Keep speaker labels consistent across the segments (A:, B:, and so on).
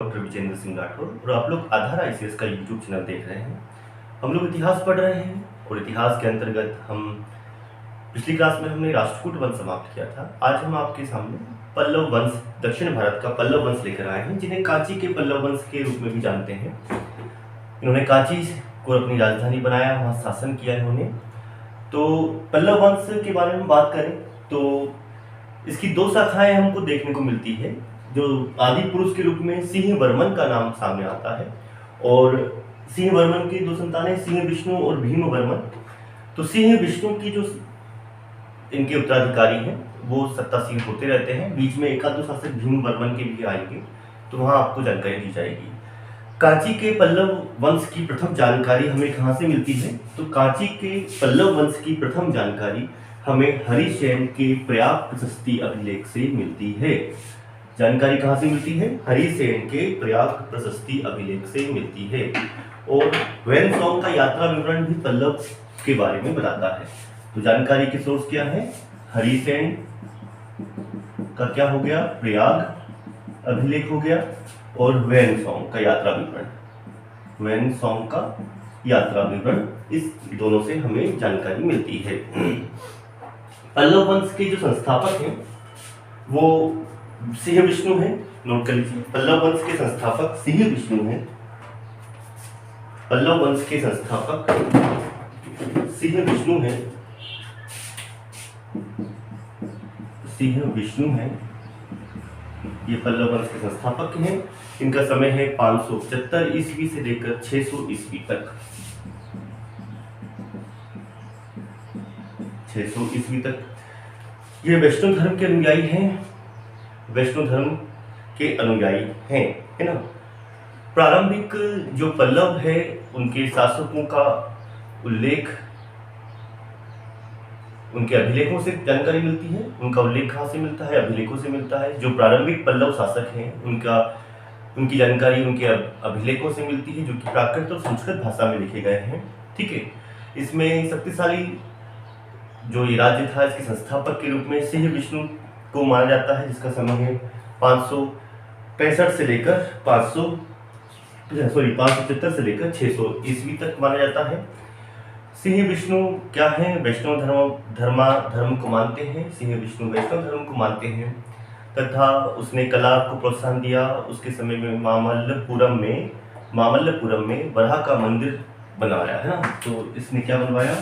A: Doctor Vijendra Singh Rathore और आप लोग आधार आईसीएस का यूट्यूब चैनल देख रहे हैं। हम लोग इतिहास पढ़ रहे हैं और इतिहास के अंतर्गत हम पिछली क्लास में हमने राष्ट्रकूट वंश समाप्त किया था। आज हम आपके सामने पल्लव वंश, दक्षिण भारत का पल्लव वंश लेकर आए हैं, जिन्हें कांची के पल्लव वंश के रूप में भी जानते हैं। इन्होंने कांची को अपनी राजधानी बनाया, वहाँ शासन किया इन्होंने। तो पल्लव वंश के बारे में बात करें तो इसकी दो शाखाएं हमको देखने को मिलती है। जो आदि पुरुष के रूप में सिंह वर्मन का नाम सामने आता है और सिंह वर्मन की दो संतानें सिंह विष्णु और भीम वर्मन। तो सिंह विष्णु की जो इनके उत्तराधिकारी हैं वो सत्तासीन होते रहते हैं। बीच में एकाध दो शासक भीम वर्मन के भी आएंगे, तो वहाँ आपको जानकारी दी जाएगी। कांची के पल्लव वंश की प्रथम जानकारी हमें कहाँ से मिलती है? तो कांची के पल्लव वंश की प्रथम जानकारी हमें हरिसेन के प्रयाग प्रशस्ति अभिलेख से मिलती है। जानकारी कहाँ से मिलती है? हरिसेन के प्रयाग प्रशस्ति अभिलेख से मिलती है। और वेनसोंग का यात्रा विवरण भी पल्लव के बारे में बताता है। तो जानकारी के सोर्स क्या है? हरिसेन का क्या हो गया? प्रयाग अभिलेख हो गया, और वेनसोंग का यात्रा विवरण, वेनसोंग का यात्रा विवरण, इस दोनों से हमें जानकारी मिलती है। पल्लव वंश के जो संस्थापक हैं वो सिंह विष्णु हैं। नोट कर लीजिए, पल्लव वंश के संस्थापक सिंह विष्णु हैं। पल्लव वंश के संस्थापक सिंह विष्णु हैं, सिंह विष्णु हैं। ये पल्लव वंश के संस्थापक हैं। इनका समय है 575 ईस्वी से लेकर 600 ईस्वी तक। 600 ईस्वी तक ये वैष्णव धर्म के अनुयायी हैं, वैष्णव धर्म के अनुयायी हैं, है ना। प्रारंभिक जो पल्लव है उनके शासकों का उल्लेख उनके अभिलेखों से जानकारी मिलती है। उनका उल्लेख कहाँ से मिलता है? अभिलेखों से मिलता है। जो प्रारंभिक पल्लव शासक हैं उनकी जानकारी उनके अभिलेखों से मिलती है, जो कि प्राकृत और संस्कृत भाषा में लिखे गए हैं। ठीक है। इसमें शक्तिशाली जो ये राज्य था, इसके संस्थापक के रूप में सिंह विष्णु को माना जाता है, जिसका समय है 565 से लेकर 575 से लेकर 600 ईस्वी तक माना जाता है। सिंह विष्णु क्या है? वैष्णव धर्म को मानते हैं। सिंह विष्णु वैष्णव धर्म को मानते हैं तथा उसने कला को प्रोत्साहन दिया। उसके समय में मामल्लपुरम में वराह का मंदिर बनवाया, है ना। तो इसने क्या बनवाया?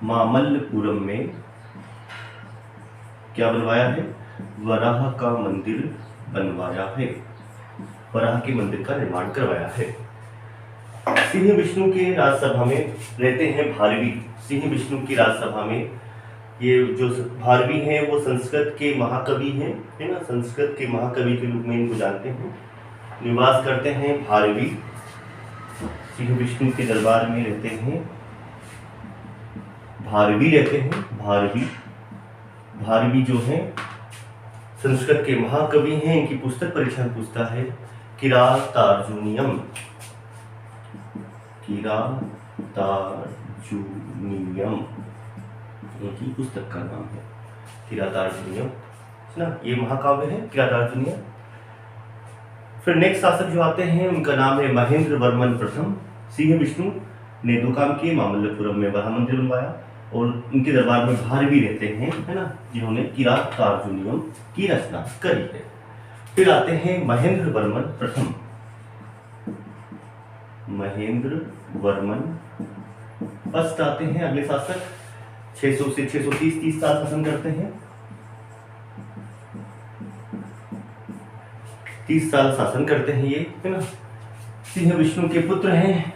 A: मामल्लपुरम में क्या बनवाया है? वराह का मंदिर बनवाया है, वराह के मंदिर का निर्माण करवाया है। सिंह विष्णु के राजसभा में रहते हैं भारवी। सिंह विष्णु की राजसभा में ये जो भारवी हैं वो संस्कृत के महाकवि हैं, है ना। संस्कृत के महाकवि के रूप में इनको जानते हैं। निवास करते हैं भारवी, सिंह विष्णु के दरबार में रहते हैं भारवी, रहते हैं भारवी। भारवी जो हैं संस्कृत के महाकवि हैं। इनकी पुस्तक परीक्षा पूछता है किरातार्जुनीयम, किरातार्जुनीयम इनकी पुस्तक का नाम है, किरातार्जुनीयम, है ना। ये महाकाव्य है किरातार्जुनीयम। फिर नेक्स्ट शासक जो आते हैं उनका नाम है महेंद्र वर्मन प्रथम। सिंह विष्णु ने दो काम किए, मामल्लपुरम में वराह मंदिर बनवाया और उनके दरबार में भारवी रहते हैं, है ना, जिन्होंने किरातार्जुनीयम की रचना करी है। फिर आते हैं महेंद्र वर्मन प्रथम। महेंद्र वर्मन फर्स्ट आते हैं। अगले शासक 600 से 630 साल शासन करते हैं। 30 साल शासन करते हैं ये, है ना। सिंह विष्णु के पुत्र हैं।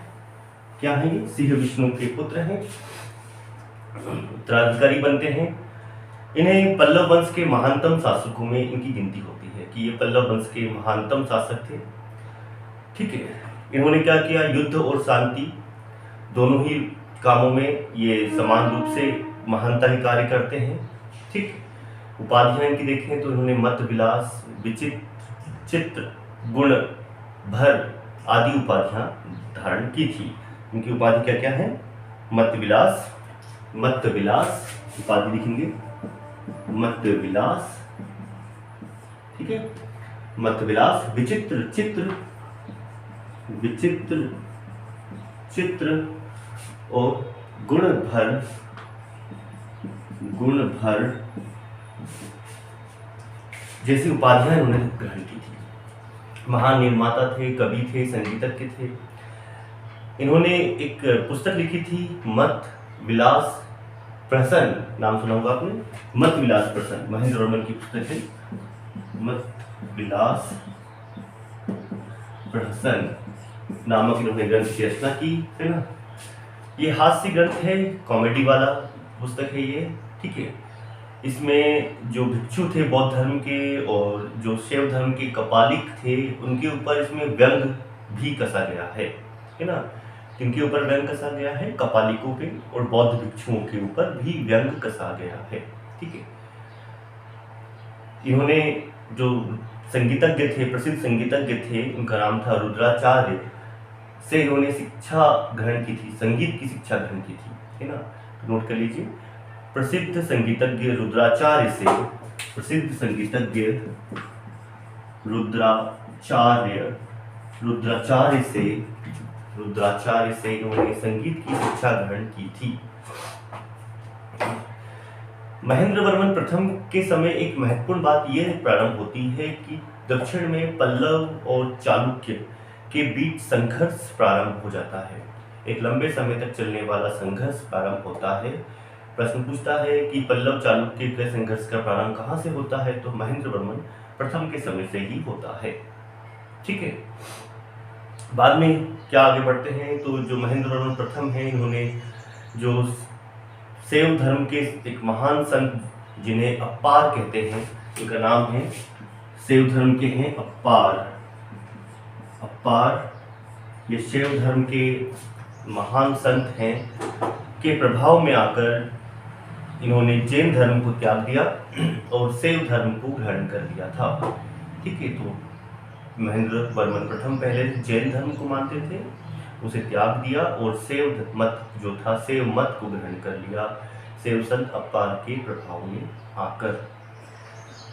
A: क्या है ये? सिंह विष्णु के पुत्र हैं, उत्तराधिकारी बनते हैं। इन्हें पल्लव वंश के महानतम शासकों में इनकी गिनती होती है कि ये पल्लव वंश के महानतम शासक थे। ठीक है। इन्होंने क्या किया? युद्ध और शांति दोनों ही कामों में ये समान रूप से महानता ही कार्य करते हैं। ठीक। उपाधियां इनकी देखें तो इन्होंने मत विलास, विचित्र, चित्र, गुण भर आदि उपाधियां धारण की थी। इनकी उपाधि क्या क्या है? मत विलास उपाधि लिखेंगे, मत विलास। ठीक है। मत विलास, विचित्र चित्र, विचित्र चित्र और गुण भर जैसी उपाधियां उन्होंने ग्रहण की थी। महान निर्माता थे, कवि थे, संगीतज्ञ थे। इन्होंने एक पुस्तक लिखी थी मत विलास प्रहसन, नाम सुना होगा आपने, मत विलास प्रहसन, महेंद्र वर्मन की पुस्तक है मत विलास प्रहसन नामक इन्होंने ग्रंथ की रचना की, है ना। ये हास्य ग्रंथ है, कॉमेडी वाला पुस्तक है ये, ठीक है। इसमें जो भिक्षु थे बौद्ध धर्म के और जो शैव धर्म के कपालिक थे, उनके ऊपर इसमें व्यंग भी कसा गया है ना। इनके ऊपर व्यंग कसा गया है, कपालिकों पे और बौद्ध भिक्षुओं के ऊपर भी व्यंग कसा गया है, ठीक है। इन्होंने जो संगीतज्ञ थे, प्रसिद्ध संगीतज्ञ थे, उनका नाम था रुद्राचार्य, से इन्होंने शिक्षा ग्रहण की थी, संगीत की शिक्षा ग्रहण की थी, है ना। तो नोट कर लीजिए, प्रसिद्ध संगीतज्ञ रुद्राचार्य से, प्रसिद्ध संगीतज्ञ रुद्राचार्य से इन्होंने संगीत की शिक्षा ग्रहण की थी। महेंद्र वर्मन प्रथम के समय एक महत्वपूर्ण बात यह प्रारंभ होती है कि दक्षिण में पल्लव और चालुक्य के बीच संघर्ष प्रारंभ हो जाता है। एक लंबे समय तक चलने वाला संघर्ष प्रारंभ होता है। प्रश्न पूछता है कि पल्लव चालुक्य के संघर्ष का प्रारंभ कहाँ से होता है, तो महेंद्र वर्मन प्रथम के समय से ही होता है, ठीक है। बाद में क्या आगे बढ़ते हैं, तो जो महेंद्र वर्मन प्रथम है, इन्होंने जो शैव धर्म के एक महान संत जिन्हें अप्पार कहते हैं, उनका नाम है, शैव धर्म के हैं अप्पार, ये शैव धर्म के महान संत हैं, के प्रभाव में आकर इन्होंने जैन धर्म को त्याग दिया और शैव धर्म को ग्रहण कर लिया था, ठीक है। तो महेंद्र वर्मन प्रथम पहले जैन धर्म को मानते थे, उसे त्याग दिया और शैव मत जो था, शैव मत को ग्रहण कर लिया, शैव संत अप्पार के प्रभाव में आकर।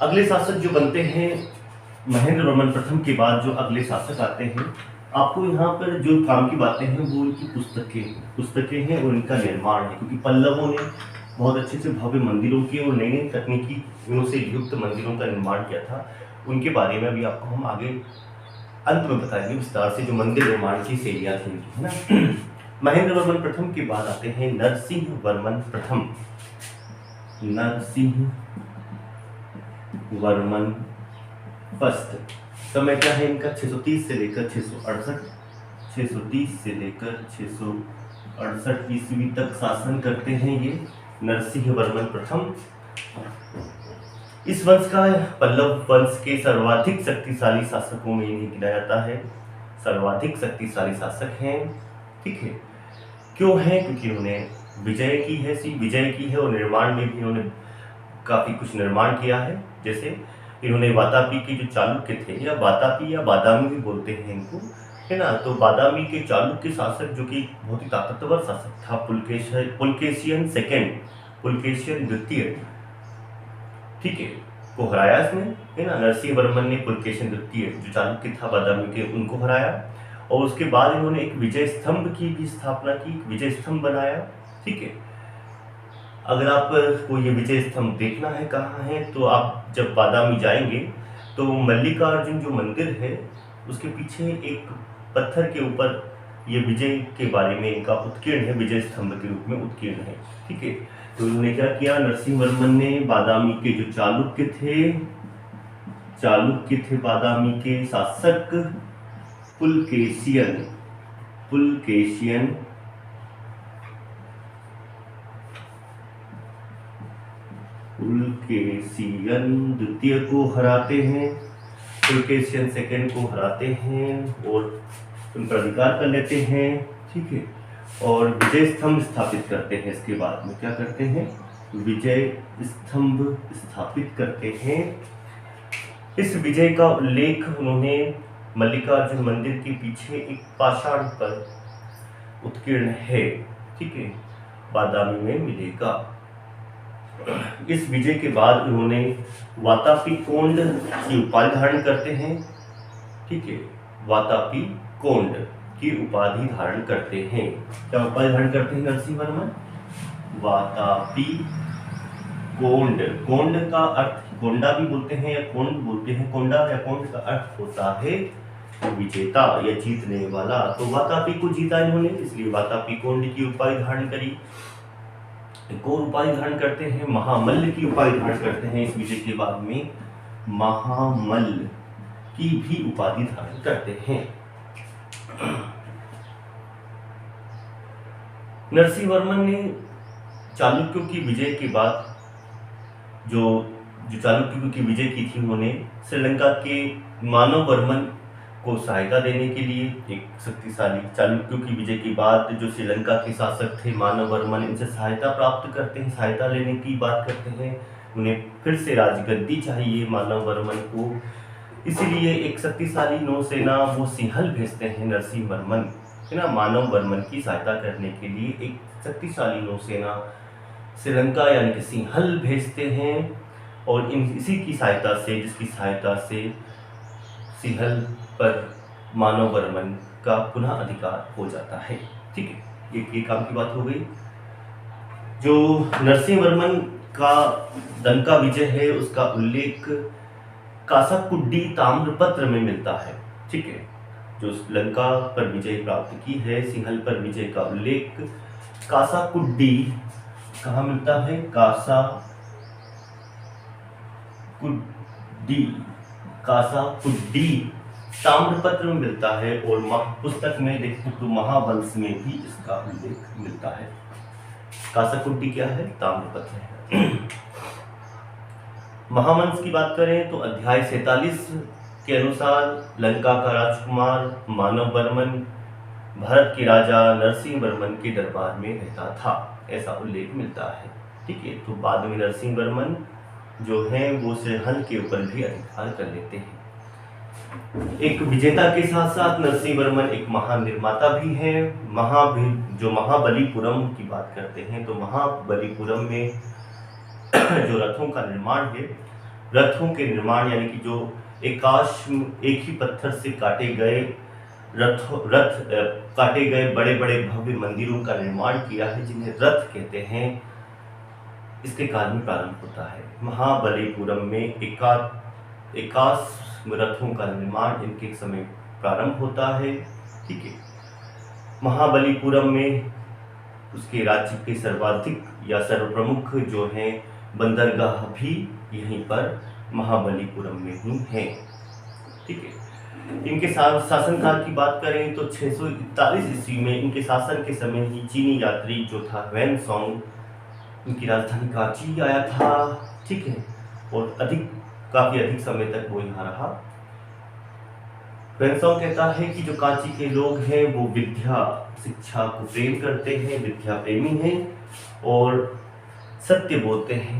A: अगले शासक जो बनते हैं महेंद्र वर्मन प्रथम के बाद, जो अगले शासक आते हैं, आपको यहाँ पर जो काम की बातें हैं वो उनकी पुस्तकें हैं और उनका निर्माण है, क्योंकि पल्लवों ने बहुत अच्छे से भव्य मंदिरों की और नई नई तकनीकी से युक्त मंदिरों का निर्माण किया था। उनके बारे में भी आपको हम आगे अंत में बताएंगे विस्तार से, जो मंदिर निर्माण की शैलियाँ थी, है ना। महेंद्र वर्मन प्रथम के बाद आते हैं नरसिंह वर्मन प्रथम। नरसिंह वर्मन फर्स्ट। समय क्या है इनका, 630 से लेकर 668, 630 से लेकर 668 ईस्वी तक शासन करते हैं ये नरसिंह वर्मन प्रथम। इस वंश का पल्लव वंश के सर्वाधिक शक्तिशाली शासकों में इन्हें गिना जाता है, सर्वाधिक शक्तिशाली शासक हैं, ठीक है। क्यों है, क्योंकि इन्होंने विजय की है और निर्माण में भी इन्होंने काफी कुछ निर्माण किया है। जैसे इन्होंने वातापी के जो चालुक्य थे, या वातापी या बादामी भी बोलते हैं इनको, है ना। तो बादामी के चालुक्य शासक, जो कि बहुत ही ताकतवर शासक था, पुलकेशियन द्वितीय, ठीक है, को हराया इसने, है ना। नरसिंह वर्मन ने पुलकेशियन द्वितीय जो चालुक्य था बादामी के, उनको हराया और उसके बाद इन्होंने एक विजय स्तंभ की भी स्थापना की, विजय स्तंभ बनाया, ठीक है। अगर आपको ये विजय स्तंभ देखना है कहाँ है, तो आप जब बादामी जाएंगे तो मल्लिकार्जुन जो मंदिर है उसके पीछे एक पत्थर के ऊपर ये विजय के बारे में इनका उत्कीर्ण है, विजय स्तंभ के रूप में उत्कीर्ण है, ठीक है। तो इन्होंने क्या किया, नरसिंह वर्मन ने बादामी के जो चालुक्य थे बादामी के शासक पुलकेशियन द्वितीय को हराते हैं, पुलकेशियन सेकंड को हराते हैं और उन पर अधिकार कर लेते हैं, ठीक है। और विजय स्तंभ स्थापित करते हैं। इसके बाद में क्या करते हैं, विजय स्तंभ स्थापित करते हैं। इस विजय का उल्लेख उन्होंने मल्लिकार्जुन मंदिर के पीछे एक पाषाण पर उत्कीर्ण है, ठीक है, बादामी में मिलेगा। इस विजय के बाद उन्होंने वातापीकोंड की उपाधि धारण करते हैं। ठीक है, वातापीकोंड की उपाधि धारण करते हैं। क्या उपाधि धारण करते हैं नरसिंह वर्मन? वातापीकोंड। कोंड का अर्थ कोंडा भी बोलते हैं या कोंड बोलते हैं। कोंडा या कोंड का अर्थ होता है विजेता या जीतने वाला। तो वातापी को जीता इन्होंने, इसलिए वातापीकोंड की उपाधि धारण करी। एक और उपाधि धारण करते हैं, महामल्ल की उपाधि धारण करते हैं। इस विजय के बाद में महामल्ल की भी उपाधि धारण करते हैं। नरसिंह वर्मन ने चालुक्यों की विजय के बाद जो चालुक्यों की विजय की थी, उन्होंने श्रीलंका के मानव वर्मन को सहायता देने के लिए एक शक्तिशाली, चालुक्यों की विजय के बाद जो श्रीलंका के शासक थे मानव वर्मन, इनसे सहायता प्राप्त करते हैं, सहायता लेने की बात करते हैं। उन्हें फिर से राजगद्दी चाहिए मानव वर्मन को, इसीलिए एक शक्तिशाली नौसेना वो सिंहल भेजते हैं नरसिंह वर्मन, है ना, मानव वर्मन की सहायता करने के लिए एक शक्तिशाली नौसेना श्रीलंका यानी कि सिंहल भेजते हैं। और इसी की सहायता से, जिसकी सहायता से सिंहल पर मानव वर्मन का पुनः अधिकार हो जाता है। ठीक है, ये काम की बात हो गई। जो नरसिंह वर्मन का दंका विजय है, उसका उल्लेख कासाकुड्डी ताम्रपत्र में मिलता है। ठीक है, जो लंका पर विजय प्राप्त की है, सिंहल पर विजय का उल्लेख कासाकुड्डी कहाँ मिलता है? कासाकुड्डी ताम्रपत्र में मिलता है। और पुस्तक में देखते तो महावंश में भी इसका उल्लेख मिलता है। कासाकुड्डी क्या है? ताम्रपत्र है। महावंश की बात करें तो अध्याय 47 के अनुसार लंका का राजकुमार मानव वर्मन भारत के राजा नरसिंह वर्मन के दरबार में रहता था, ऐसा उल्लेख मिलता है। ठीक है, तो बाद में नरसिंह वर्मन जो है वो सिंहल के ऊपर भी अधिकार कर लेते हैं। एक विजेता के साथ साथ नरसिंह वर्मन एक महानिर्माता भी हैं। जो महाबलीपुरम की बात करते हैं, तो महाबलीपुरम में जो रथों का निर्माण है, रथों के निर्माण यानी कि जो एक ही पत्थर से काटे गए काटे गए बड़े बड़े भव्य मंदिरों का निर्माण किया है, जिन्हें रथ कहते हैं, इसके काल में प्रारंभ होता है। महाबलीपुरम में 21 रथों का निर्माण इनके समय प्रारंभ होता है। ठीक है, महाबलीपुरम में उसके राज्य के सर्वाधिक या सर्वप्रमुख जो हैं बंदरगाह भी यहीं पर महाबलीपुरम में ही हैं। ठीक है, इनके शासनकाल की बात करें तो 641 ईस्वी में इनके शासन के समय ही चीनी यात्री जो था ह्वेनसोंग, इनकी राजधानी कांची आया था। ठीक है, और काफी अधिक समय तक वो यहाँ रहा। ह्वेनसोंग कहता है कि जो कांची के लोग हैं वो विद्या शिक्षा को प्रेम करते हैं, विद्या प्रेमी हैं और सत्य बोलते हैं,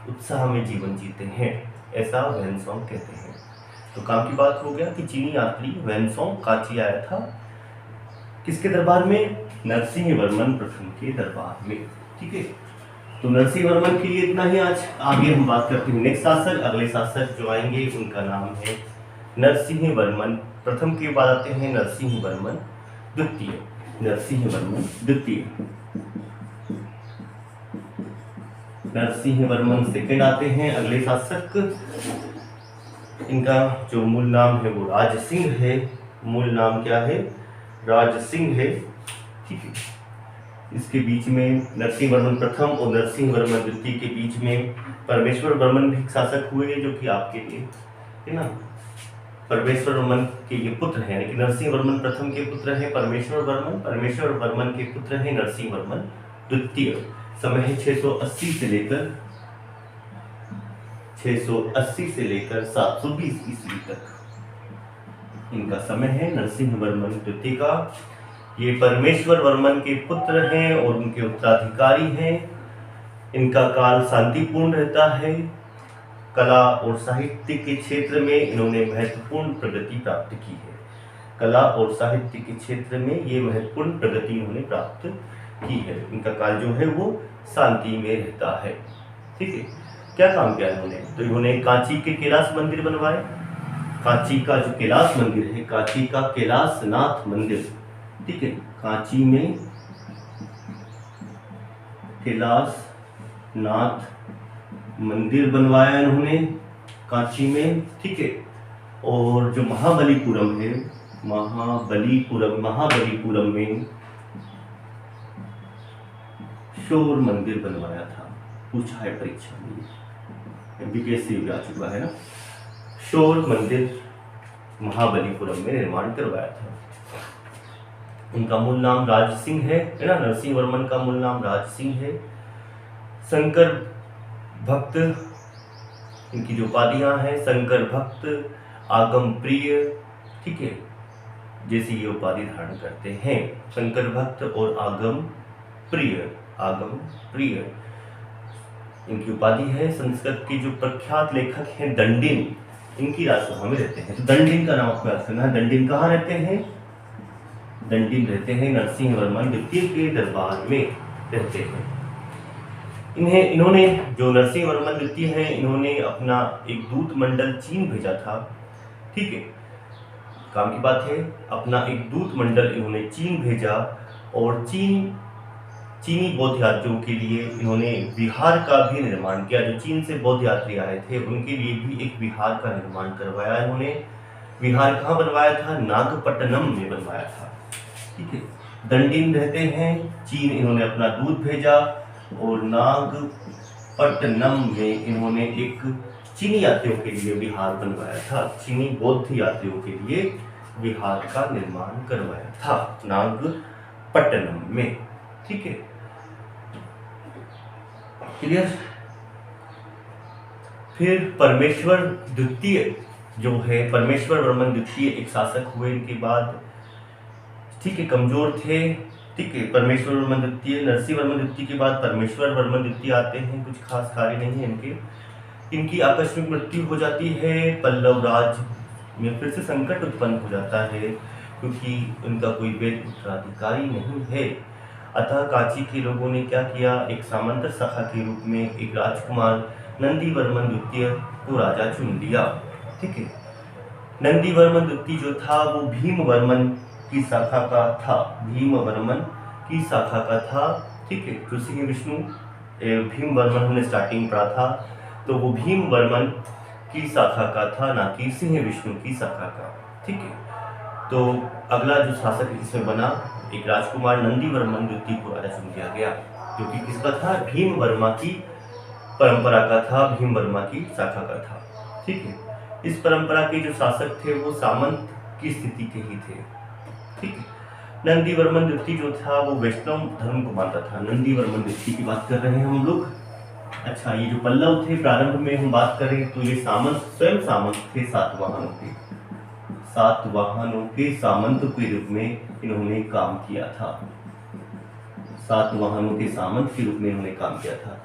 A: उत्साह में जीवन जीते हैं, ऐसा ह्वेनसोंग कहते हैं। तो काम की बात हो गया कि चीनी यात्री ह्वेनसोंग कांची आया था, किसके दरबार में? नरसिंह वर्मन प्रथम के दरबार में। ठीक है, तो नरसिंह वर्मन के लिए इतना ही आज। आगे हम बात करते हैं नेक्स्ट शासक, अगले शासक जो आएंगे उनका नाम है नरसिंह वर्मन प्रथम, के बाद आते हैं नरसिंह वर्मन द्वितीय। नरसिंह वर्मन द्वितीय, नरसिंह वर्मन सेकंड आते हैं अगले शासक। इनका जो मूल नाम है वो राज सिंह है। मूल नाम क्या है? राज सिंह है। ठीक है, इसके बीच में नरसिंह वर्मन प्रथम और नरसिंह वर्मन द्वितीय के बीच में परमेश्वर वर्मन भी शासक हुए, जो कि आपके लिए है ना, परमेश्वर वर्मन के ये पुत्र हैं, यानी कि नरसिंह वर्मन प्रथम के पुत्र हैं परमेश्वर वर्मन, परमेश्वर वर्मन के पुत्र हैं नरसिंह वर्मन द्वितीय। समय है 680 से लेकर 720 ईस्वी तक इनका समय है नरसिंह वर्मन द्वितीय का। ये परमेश्वर वर्मन के पुत्र हैं और उनके उत्तराधिकारी हैं। इनका काल शांतिपूर्ण रहता है। कला और साहित्य के क्षेत्र में इन्होंने महत्वपूर्ण प्रगति प्राप्त की है। कला और साहित्य के क्षेत्र में ये महत्वपूर्ण प्रगति इन्होंने प्राप्त की है। इनका काल जो है वो शांति में रहता है। ठीक है। क्या काम किया इन्होंने? तो इन्होंने कांची के कैलाश मंदिर बनवाए। कांची का जो कैलाश मंदिर है, कांची का कैलाशनाथ मंदिर, ठीक है, कांची में कैलाशनाथ मंदिर बनवाया इन्होंने कांची में, ठीक है। और जो महाबलीपुरम है, महाबलीपुरम में शोर मंदिर बनवाया था। पूछा है परीक्षा में, एमबीपीएससी भी आ चुका है ना। शोर मंदिर महाबलीपुरम में निर्माण करवाया था। उनका मूल नाम राज सिंह है ना, नरसिंह वर्मन का मूल नाम राज सिंह है। शंकर भक्त, इनकी जो उपाधियां हैं, शंकर भक्त, आगम प्रिय, ठीक है, जैसी ये उपाधि धारण करते हैं। शंकर भक्त और आगम प्रिय, इनकी उपाधि है। संस्कृत के जो प्रख्यात लेखक हैं दंडिन, इनकी राजसभा में रहते हैं। तो दंडिन का नाम आपको याद करना है। दंडिन कहाँ रहते हैं? दंडिन रहते हैं नरसिंह वर्मन द्वितीय के दरबार में रहते हैं। इन्होंने जो नरसिंह वर्मन द्वितीय हैं, इन्होंने अपना एक दूत मंडल चीन भेजा था, ठीक है, काम की बात है। अपना एक दूत मंडल इन्होंने चीन भेजा और चीनी बौद्ध यात्रियों के लिए इन्होंने विहार का भी निर्माण किया। जो चीन से बौद्ध यात्री आए थे उनके लिए भी एक विहार का निर्माण करवाया इन्होंने। विहार कहाँ बनवाया था? नागपट्टनम में बनवाया था, ठीक है। दंडिन रहते हैं चीन, इन्होंने अपना दूत भेजा और नागपट्टनम में इन्होंने एक चीनी यात्रियों के लिए विहार बनवाया था। चीनी बौद्ध यात्रियों के लिए विहार का निर्माण करवाया था नागपट्टनम में, ठीक है, क्लियर। फिर परमेश्वर द्वितीय जो है, परमेश्वर वर्मन द्वितीय एक शासक हुए इनके बाद, ठीक है, कमजोर थे, ठीक है। परमेश्वर वर्मन द्वितीय, नरसिंह वर्मन द्वितीय के बाद परमेश्वर वर्मन द्वितीय आते हैं। कुछ खास कार्य नहीं है इनके। इनकी आकस्मिक मृत्यु हो जाती है। पल्लव राज में फिर से संकट उत्पन्न हो जाता है क्योंकि उनका कोई वेद उत्तराधिकारी नहीं है। अतः कांची के लोगों ने क्या किया? एक सामंत सखा के रूप में एक राजकुमार नंदी वर्मन द्वितीय को राजा चुन लिया, ठीक है। नंदी वर्मन द्वितीय जो था वो भीम वर्मन की शाखा का था, ठीक है। जो सिंह विष्णु भीम वर्मन हमने स्टार्टिंग पढ़ा था, तो वो भीम वर्मन की शाखा का था, ना कि सिंह विष्णु की शाखा का, ठीक है। तो अगला जो शासक इसमें बना, एक राजकुमार नंदी वर्मन द्वितीय को राजा चुन लिया गया, जो कि किसका था? भीम वर्मा की परंपरा का था, भीम वर्मा की शाखा का था, ठीक है। इस परंपरा के जो शासक थे वो सामंत की स्थिति के ही थे, ठीक है। नंदी वर्मन द्वितीय जो था वो वैष्णव धर्म को मानता था। नंदी वर्मन द्वितीय की बात कर रहे हैं हम लोग। अच्छा, ये जो पल्लव थे प्रारंभ में हम बात करें तो ये सामंत, स्वयं सामंत थे, सातवाहनों के सामंत के रूप में इन्होंने काम किया था। सातवाहनों के सामंत के रूप में इन्होंने काम किया था।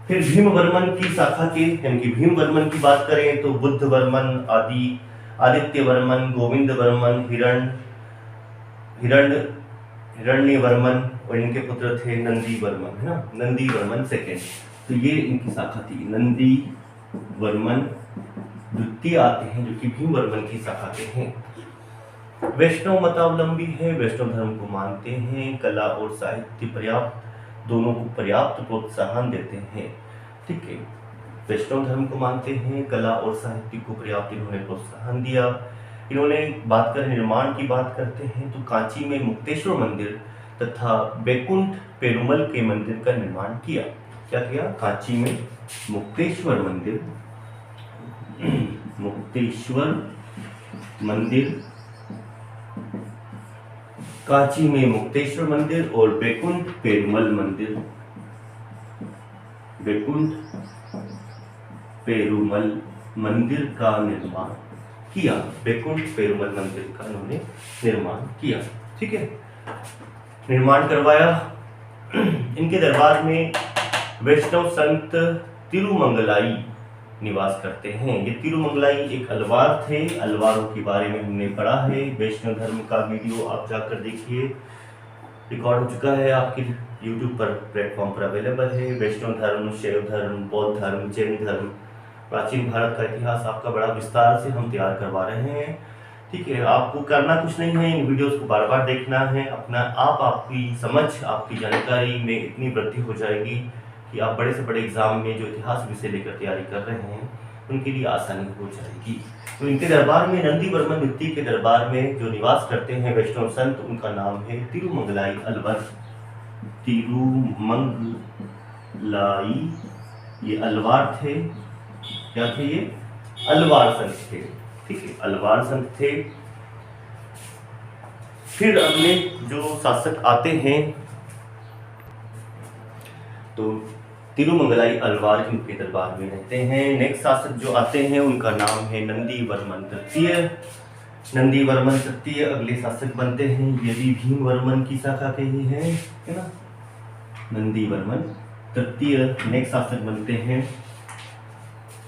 A: फिर भीम वर्मन की शाखा के, यानी कि भीम वर्मन की बात करें तो बुद्ध वर्मन, आदित्य वर्मन, गोविंद वर्मन, हिरण्य वर्मन और इनके पुत्र थे नंदी वर्मन, है ना, नंदी वर्मन सेकेंड। तो ये इनकी शाखा थी। नंदी वर्मन द्वितीय आते हैं जो कि भीम वर्मन की शाखा के हैं। वैष्णव मतावलंबी है, वैष्णव धर्म को मानते हैं। कला और साहित्य दोनों को पर्याप्त प्रोत्साहन देते हैं, ठीक है। वैष्णव धर्म को मानते हैं, कला और साहित्य को पर्याप्त इन्होंने प्रोत्साहन दिया। इन्होंने बात करें निर्माण की बात करते हैं तो कांची में मुक्तेश्वर मंदिर तथा बैकुंठ पेरुमल के मंदिर का निर्माण किया। क्या किया? कांची में मुक्तेश्वर मंदिर कांची में मुक्तेश्वर मंदिर और बैकुंठ पेरुमल मंदिर का निर्माण किया। बैकुंठ पेरुमल मंदिर का इन्होंने निर्माण किया, ठीक है, निर्माण करवाया। इनके दरबार में वैष्णव संत तिरुमंगलाई निवास करते हैं। ये तिरुमंगलाई एक अलवार थे। अलवारों के बारे में हमने पढ़ा है, वैष्णव धर्म का वीडियो आप जाकर देखिए, रिकॉर्ड हो चुका है, आपके यूट्यूब पर प्लेटफॉर्म पर अवेलेबल है। वैष्णव धर्म, शैव धर्म, बौद्ध धर्म, जैन धर्म, प्राचीन भारत का इतिहास आपका बड़ा विस्तार से हम तैयार करवा रहे हैं। ठीक है, आपको करना कुछ नहीं है, इन वीडियोस को बार बार देखना है। आपकी समझ, आपकी जानकारी में इतनी वृद्धि हो जाएगी कि आप बड़े से बड़े एग्जाम में जो इतिहास विषय लेकर तैयारी कर रहे हैं उनके लिए आसानी हो जाएगी। तो इनके दरबार में, नंदी वर्मन द्वितीय के दरबार में जो निवास करते हैं वैष्णव संत, उनका नाम है तिरुमंगलाई अलवर। तिरुमंगलाई, ये अलवार थे। क्या थे ये? अलवार संत थे। ठीक है, अलवार संत थे। फिर अगले जो शासक आते हैं, तो तिरुमंगलाई अलवार के दरबार में रहते हैं। नेक्स्ट शासक जो आते हैं उनका नाम है नंदी वर्मन तृतीय। नंदी वर्मन तृतीय अगले शासक बनते हैं। ये भी भीम वर्मन की शाखा के ही है ना। नंदी वर्मन तृतीय नेक्स्ट शासक बनते हैं।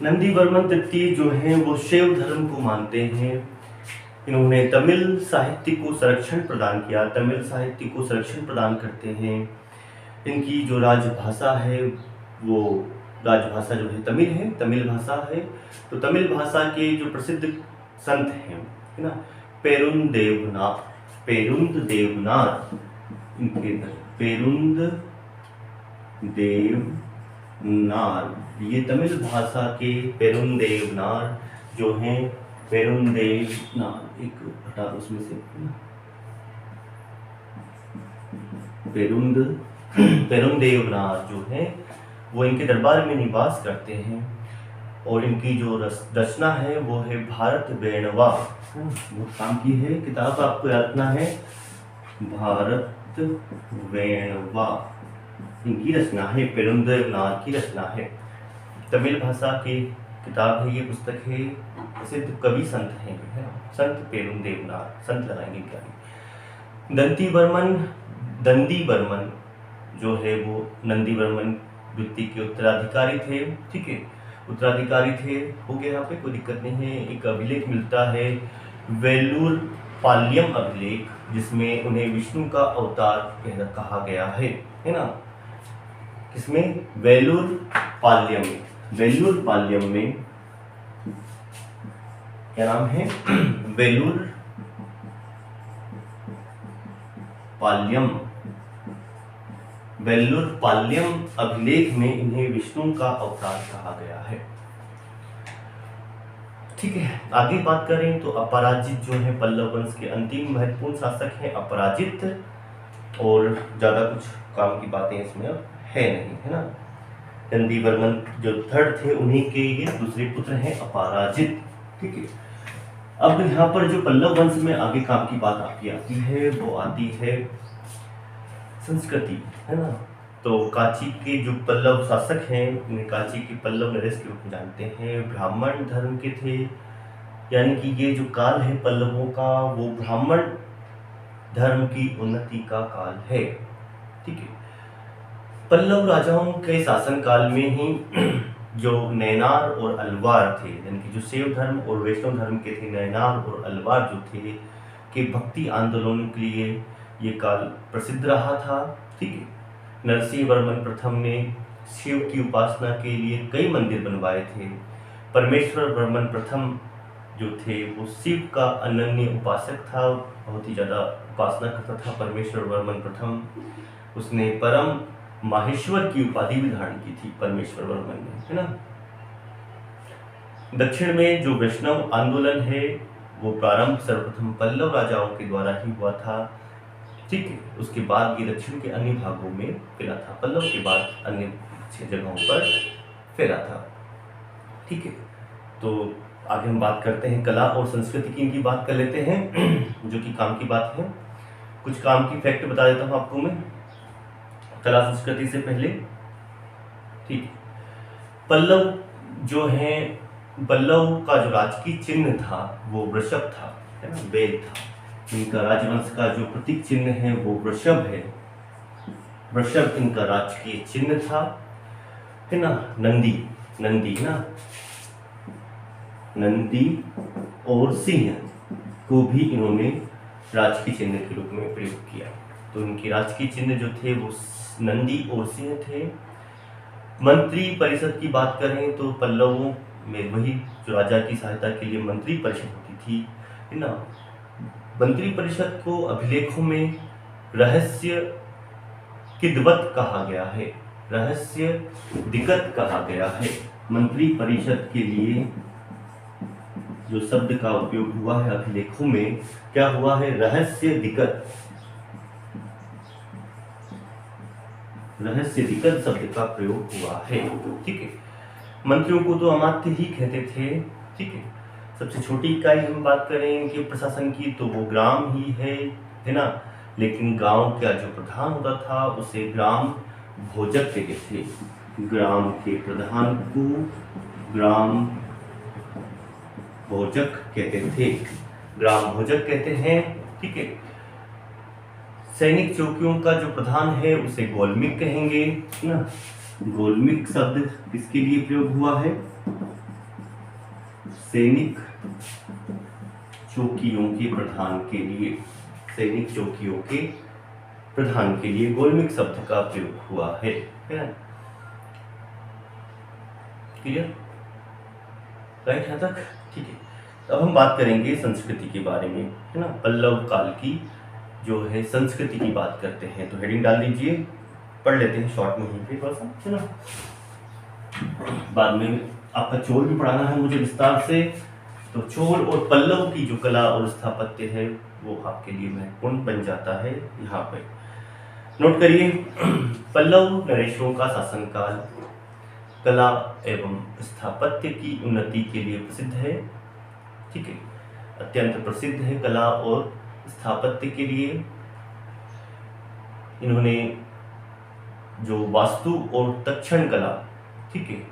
A: नंदी वर्मन तृतीय जो है वो शैव धर्म को मानते हैं। इन्होंने तमिल साहित्य को संरक्षण प्रदान किया, तमिल साहित्य को संरक्षण प्रदान करते हैं। इनकी जो राजभाषा है वो राजभाषा जो है तमिल है, तमिल भाषा है। तो तमिल भाषा के जो प्रसिद्ध संत हैं, है ना, पेरुंद देवनार, इनके पेरुंदेवनार, ये तमिल भाषा के पेरुंदेवनार जो हैं, पेरुंदेवनार, एक हटा दो उसमें से, पेरुंदेवनार जो है वो इनके दरबार में निवास करते हैं। और इनकी जो रचना है वो है भारत वेणवा। बहुत काम की है किताब, आपको याद रखना है, भारत वेणवा इनकी रचना है, पेरुंदेवनार की रचना है। तमिल भाषा की किताब है ये, पुस्तक है। प्रसिद्ध कवि संत हैं, है ना, संत पेरुंदेवनार, संत लगाएंगे क्या। दंदी वर्मन जो है वो नंदी वर्मन द्वितीय के उत्तराधिकारी थे। ठीक है, उत्तराधिकारी थे, हो गया, यहाँ पे कोई दिक्कत नहीं है। एक अभिलेख मिलता है, वेलूर पाल्यम अभिलेख, जिसमें उन्हें विष्णु का अवतार कहा गया है ना। इसमें वेलूर पाल्यम में क्या नाम है? वेलूर पाल्यम अभिलेख में इन्हें विष्णु का अवतार कहा गया है। ठीक है, आगे बात करें तो अपराजित जो है पल्लव वंश के अंतिम महत्वपूर्ण शासक हैं अपराजित। और ज्यादा कुछ काम की बातें इसमें अब है नहीं, है ना। नंदी वर्मन जो थर्ड थे उन्हीं के ये दूसरे पुत्र हैं अपराजित। ठीक है, अब यहाँ पर जो पल्लव वंश में आगे काम की बात आपकी आती है वो आती है संस्कृति, है ना। तो कांची के जो पल्लव शासक हैं उन्हें कांची के पल्लव नरेश के रूप में जानते हैं। ब्राह्मण धर्म के थे, यानी कि ये जो काल है पल्लवों का वो ब्राह्मण धर्म की उन्नति का काल है। ठीक है, पल्लव राजाओं के शासन काल में ही जो नैनार और अलवार थे, यानी कि जो शैव धर्म और वैष्णव धर्म के थे, नैनार और अलवार जो थे, के भक्ति आंदोलनों के लिए ये काल प्रसिद्ध रहा था। ठीक है, नरसिंह वर्मन प्रथम ने शिव की उपासना के लिए कई मंदिर बनवाए थे। परमेश्वर वर्मन प्रथम जो थे वो शिव का अनन्य उपासक था, बहुत ही ज़्यादा उपासना करता था परमेश्वर वर्मन प्रथम। उसने परम माहेश्वर की उपाधि भी धारण की थी परमेश्वर वर्मन ने, है ना। दक्षिण में जो वैष्णव आंदोलन है वो प्रारंभ सर्वप्रथम पल्लव राजाओं के द्वारा ही हुआ था। ठीक है, उसके बाद ये दक्षिण के अन्य भागों में फैला था, पल्लव के बाद अन्य जगहों पर फैला था। ठीक है, तो आगे हम बात करते हैं कला और संस्कृति की, इनकी बात कर लेते हैं जो कि काम की बात है। कुछ काम की फैक्ट बता देता हूँ आपको मैं कला संस्कृति से पहले। ठीक, पल्लव जो है, पल्लव का जो राजकीय चिन्ह था वो वृषभ था, है ना, बैल था। इनका राजवंश का जो प्रतीक चिन्ह है वो वृषभ है। वृषभ इनका राजकीय चिन्ह था, है ना। नंदी ना, नंदी और सिंह को भी इन्होंने राजकीय चिन्ह के रूप में प्रयोग किया। तो इनके राजकीय चिन्ह जो थे वो नंदी और सिंह थे। मंत्री परिषद की बात करें तो पल्लवों में वही जो राजा की सहायता के लिए मंत्री परिषद होती थी, है ना। मंत्री परिषद को अभिलेखों में रहस्य किदवत कहा गया है, रहस्य दिक्कत कहा गया है। मंत्री परिषद के लिए जो शब्द का उपयोग हुआ है अभिलेखों में क्या हुआ है, रहस्य दिक्कत, रहस्य दिक्कत शब्द का प्रयोग हुआ है। ठीक है, मंत्रियों को तो अमात्य ही कहते थे। ठीक है, सबसे छोटी इकाई हम बात करें इनके प्रशासन की तो वो ग्राम ही है ना। लेकिन गांव का जो प्रधान होता था उसे ग्राम भोजक कहते थे। ग्राम के प्रधान को ग्राम भोजक कहते थे, ग्राम भोजक कहते हैं। ठीक है, सैनिक चौकियों का जो प्रधान है उसे गोलमिक कहेंगे ना। गोलमिक शब्द किसके लिए प्रयोग हुआ है, सैनिक चौकियों के प्रधान के लिए, सैनिक चौकियों के प्रधान के लिए गोलमिक शब्द का प्रयोग हुआ है। क्लियर, राइट यहाँ तक। ठीक है, अब हम बात करेंगे संस्कृति के बारे में, है ना। पल्लव काल की जो है संस्कृति की बात करते हैं, तो हेडिंग डाल दीजिए, पढ़ लेते हैं शॉर्ट में ही थोड़ा सा, है ना। बाद में आपका चोल भी पढ़ाना है मुझे विस्तार से, तो चोल और पल्लव की जो कला और स्थापत्य है वो आपके लिए महत्वपूर्ण बन जाता है। यहाँ पे नोट करिए, पल्लव नरेशों का शासनकाल कला एवं स्थापत्य की उन्नति के लिए प्रसिद्ध है। ठीक है, अत्यंत प्रसिद्ध है कला और स्थापत्य के लिए। इन्होंने जो वास्तु और तक्षण कला, ठीक है,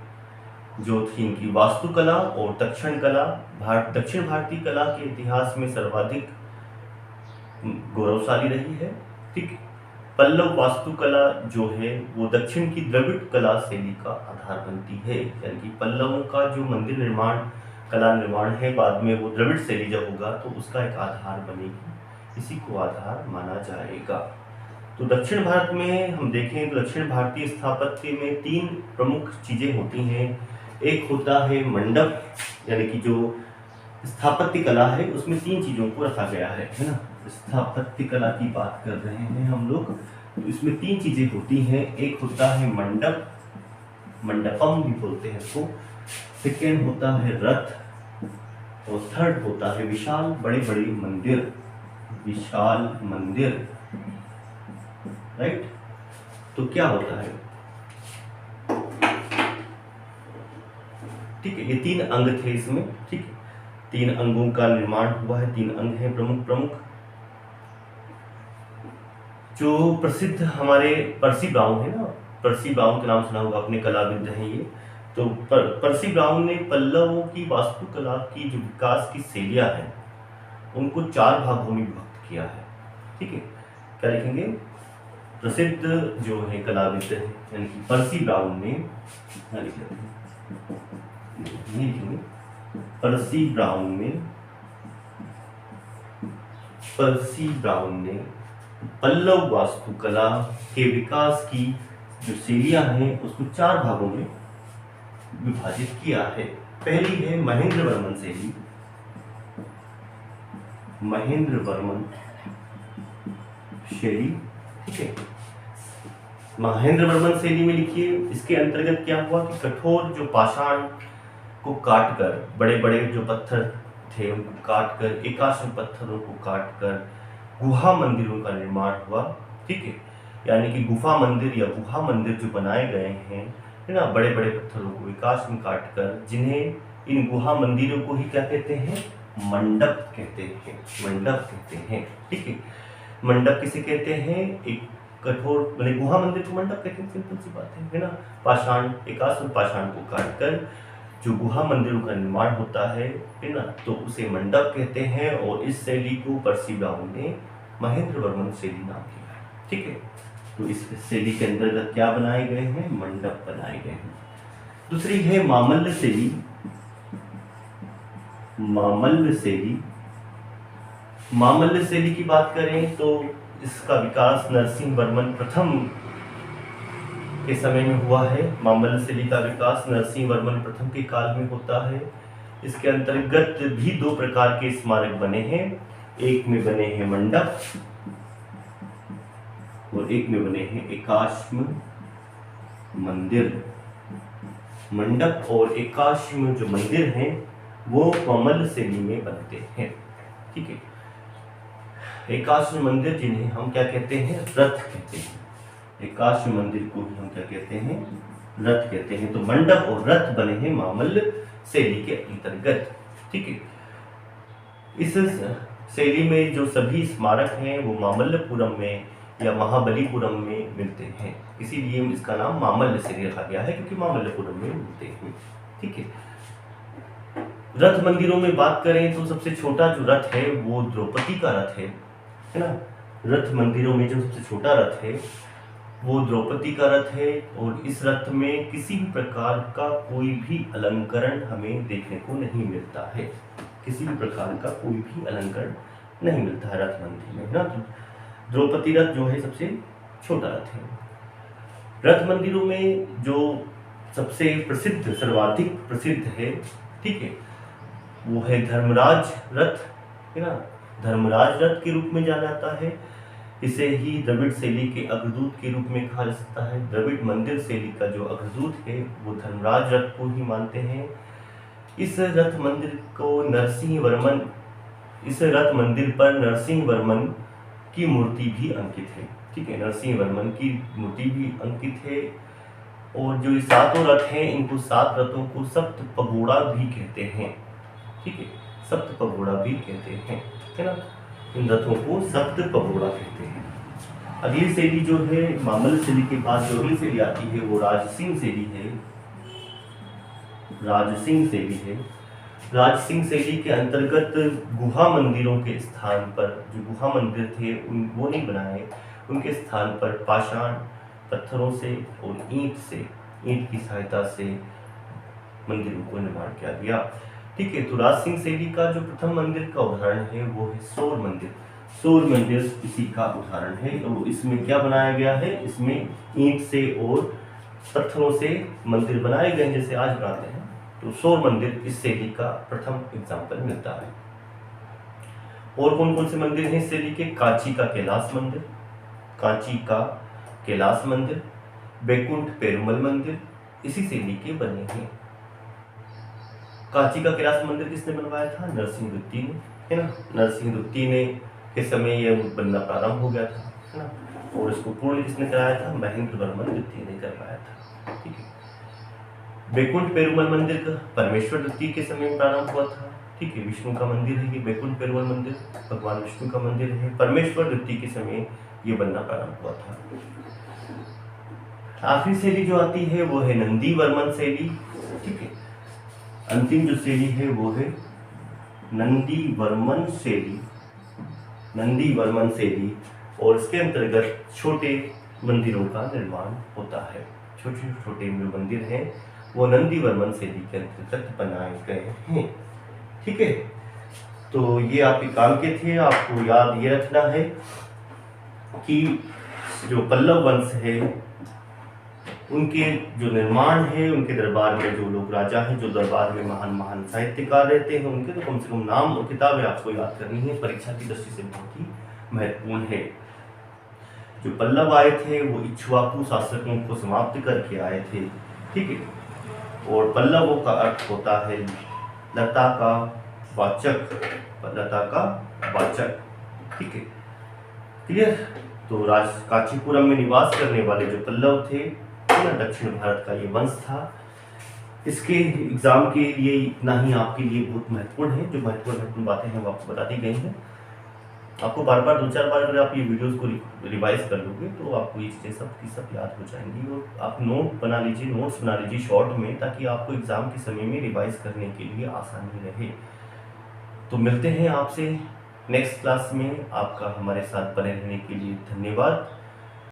A: जो थी इनकी वास्तुकला और तक्षण कला दक्षिण भारतीय कला के इतिहास में सर्वाधिक गौरवशाली रही है। ठीक, पल्लव वास्तुकला जो है वो दक्षिण की द्रविड़ कला शैली का आधार बनती है। यानी कि पल्लवों का जो मंदिर निर्माण कला निर्माण है बाद में वो द्रविड़ शैली जब होगा तो उसका एक आधार बनेगी, इसी को आधार माना जाएगा। तो दक्षिण भारत में हम देखें तो दक्षिण भारतीय स्थापत्य में तीन प्रमुख चीजें होती हैं। एक होता है मंडप, यानी कि जो स्थापत्य कला है उसमें तीन चीजों को रखा गया है ना। स्थापत्य कला की बात कर रहे हैं हम लोग, तो इसमें तीन चीजें होती हैं। एक होता है मंडप, मंडपम भी बोलते हैं इसको। सेकेंड होता है रथ, और थर्ड होता है विशाल बड़े बड़े मंदिर, विशाल मंदिर। राइट, तो क्या होता है, ठीक है, ये तीन अंग थे इसमें। ठीक है, तीन अंगों का निर्माण हुआ है, तीन अंग हैं प्रमुख प्रमुख। जो प्रसिद्ध हमारे पर्सी ब्राउन है ना, पर्सी ब्राउन के नाम सुना होगा अपने कलाविद हैं ये। तो पर्सी ब्राउन ने पल्लवों की वास्तुकला की जो विकास की शैलियां हैं उनको चार भागों में विभक्त किया है। ठीक है, क्या लिखेंगे, प्रसिद्ध जो है कलाविद है यानी कि पर्सी ब्राउन ने, क्या लिखेंगे, पर्सी ब्राउन ने पल्लव वास्तुकला के विकास की जो शैलियां हैं उसको चार भागों में विभाजित किया है। पहली है महेंद्र वर्मन शैली, महेंद्र वर्मन शैली। ठीक है, महेंद्र वर्मन शैली में लिखिए, इसके अंतर्गत क्या हुआ कि कठोर जो पाषाण को काटकर, बड़े बड़े जो पत्थर थे उनको काटकर, एकाश्म पत्थरों को काटकर गुहा मंदिरों का निर्माण हुआ। ठीक है, यानी कि गुफा मंदिर या गुहा मंदिर जो बनाए गए हैं, है ना, बड़े बड़े पत्थरों को विकास में काटकर, जिन्हें इन गुहा मंदिरों को ही क्या कहते हैं, मंडप कहते हैं, मंडप कहते हैं। ठीक है, मंडप किसे कहते हैं, एक कठोर मतलब गुहा मंदिर को मंडप कहते हैं, सिंपल सी बात है ना। पाषाण, एकाश्म पाषाण को काटकर जो गुहा मंदिरों का निर्माण होता है ना, तो उसे मंडप कहते हैं। और इस शैली को पर्सी ब्राउन ने महेंद्र वर्मन शैली नाम दिया है। ठीक है, तो इस शैली के अंतर्गत क्या बनाए गए हैं, मंडप बनाए गए हैं। दूसरी है मामल्ल शैली, मामल्ल शैली। मामल्ल शैली की बात करें तो इसका विकास नरसिंह वर्मन प्रथम के समय में हुआ है। मामल्ल शैली का विकास नरसिंह वर्मन प्रथम के काल में होता है। इसके अंतर्गत भी दो प्रकार के स्मारक बने हैं, एक में बने हैं मंडप और एक में बने हैं एकाश्म मंदिर। मंडप और एकाश्म जो मंदिर हैं वो मामल्ल शैली में बनते हैं। ठीक है, एकाश्म मंदिर जिन्हें हम क्या कहते हैं, रथ कहते हैं। एकाश्म मंदिर को ही हम क्या कहते हैं, रथ कहते हैं। तो मंडप और रथ बने हैं मामल्ल शैली के अंतर्गत। ठीक है, इस शैली में जो सभी स्मारक हैं वो मामल्लपुरम में या महाबलीपुरम में मिलते हैं, इसीलिए इसका नाम मामल्ल शैली रखा गया है, क्योंकि मामल्लपुरम में मिलते हैं। ठीक है, रथ मंदिरों में बात करें तो सबसे छोटा जो रथ है वो द्रौपदी का रथ है ना। रथ मंदिरों में जो सबसे छोटा रथ है वो द्रौपदी का रथ है, और इस रथ में किसी भी प्रकार का कोई भी अलंकरण हमें देखने को नहीं मिलता है। किसी भी प्रकार का कोई भी अलंकरण नहीं मिलता है रथ मंदिर में, है ना। तो द्रौपदी रथ जो है सबसे छोटा रथ है। रथ मंदिरों में जो सबसे प्रसिद्ध, सर्वाधिक प्रसिद्ध है, ठीक है, वो है धर्मराज रथ, है ना। धर्मराज रथ के रूप में जाना जाता है। इसे ही द्रविड़ शैली के अग्रदूत के रूप में कहा जा सकता है। द्रविड़ मंदिर शैली का जो अग्रदूत है वो धर्मराज रथ को ही मानते हैं। इस रथ मंदिर पर नरसिंह वर्मन की मूर्ति भी अंकित है। ठीक है, नरसिंह वर्मन की मूर्ति भी अंकित है। और जो सातों रथ हैं इनको, सात रथों को सप्त पगोड़ा भी कहते हैं। ठीक है, सप्त पगोड़ा भी कहते हैं, है ना। इन रथों को सप्त पगोड़ा कहते हैं। अगली शैली जो है मामल्ल शैली के बाद जो अगली शैली आती है वो राजसिंह शैली है। राजसिंह शैली है। राजसिंह शैली के अंतर्गत गुहा मंदिरों के स्थान पर, जो गुहा मंदिर थे वो नहीं बनाए, उनके स्थान पर पाषाण पत्थरों से और ईंट की सहायता से मंदिरों को निर्माण किया गया। ठीक है, तो राजसिंह शैली का जो प्रथम मंदिर का उदाहरण है वो है सौर मंदिर। सौर मंदिर इसी का उदाहरण है। तो इसमें क्या बनाया गया है, इसमें ईंट से और पत्थरों से मंदिर बनाए गए जैसे आज बनाते हैं। तो सौर मंदिर इस शैली का प्रथम एग्जाम्पल मिलता है। और कौन कौन से मंदिर हैं इस शैली के? कांची का कैलाश मंदिर, बैकुंठ पेरुमल मंदिर इसी शैली के बने हैं। कांची का कैलाश मंदिर किसने बनवाया था? नरसिंह द्वितीय ने, है ना। नरसिंह द्वितीय ने के समय यह बनना प्रारंभ हो गया था, है ना। और इसको पूर्ण किसने कराया था? महेंद्र वर्मन द्वितीय ने करवाया था। ठीक है, बैकुंठ पेरुमल मंदिर का परमेश्वर द्वितीय के समय में प्रारंभ हुआ था। ठीक है, विष्णु का मंदिर है ये बैकुंठ पेरुमल मंदिर, भगवान विष्णु का मंदिर है। परमेश्वर द्वितीय के समय ये बनना प्रारंभ हुआ था। आखिरी शैली जो आती है वो है नंदी वर्मन शैली। ठीक है, अंतिम जो शैली है वो है नंदी वर्मन शैली। और इसके अंतर्गत छोटे मंदिरों का निर्माण होता है। छोटे छोटे जो मंदिर हैं वो नंदी वर्मन शैली के अंतर्गत बनाए गए हैं। ठीक है, तो ये आपके काम के थे। आपको याद ये रखना है कि जो पल्लव वंश है उनके जो निर्माण है, उनके दरबार में जो लोग राजा हैं, जो दरबार में महान महान साहित्यकार रहते हैं, उनके तो कम से कम नाम और किताबें आपको याद करनी है। परीक्षा की दृष्टि से बहुत ही महत्वपूर्ण है। जो पल्लव आए थे वो इक्ष्वाकु शासकों को समाप्त करके आए थे। ठीक है, और पल्लवों का अर्थ होता है लता का वाचक। ठीक है, क्लियर। तो कांचीपुरम में निवास करने वाले जो पल्लव थे, दक्षिण भारत का ये वंश था। इसके एग्जाम के लिए इतना ही आपके लिए बहुत महत्वपूर्ण है। जो महत्वपूर्ण बातें हैं वो आपको बता दी गई हैं। आपको बार बार 2-4 बार अगर आप ये वीडियोस को रिवाइज कर लोगे तो आपको ये चीज़ें सब की सब याद हो जाएंगी। और आप नोट्स बना लीजिए शॉर्ट में, ताकि आपको एग्जाम के समय में रिवाइज करने के लिए आसानी रहे। तो मिलते हैं आपसे नेक्स्ट क्लास में। आपका हमारे साथ बने रहने के लिए धन्यवाद।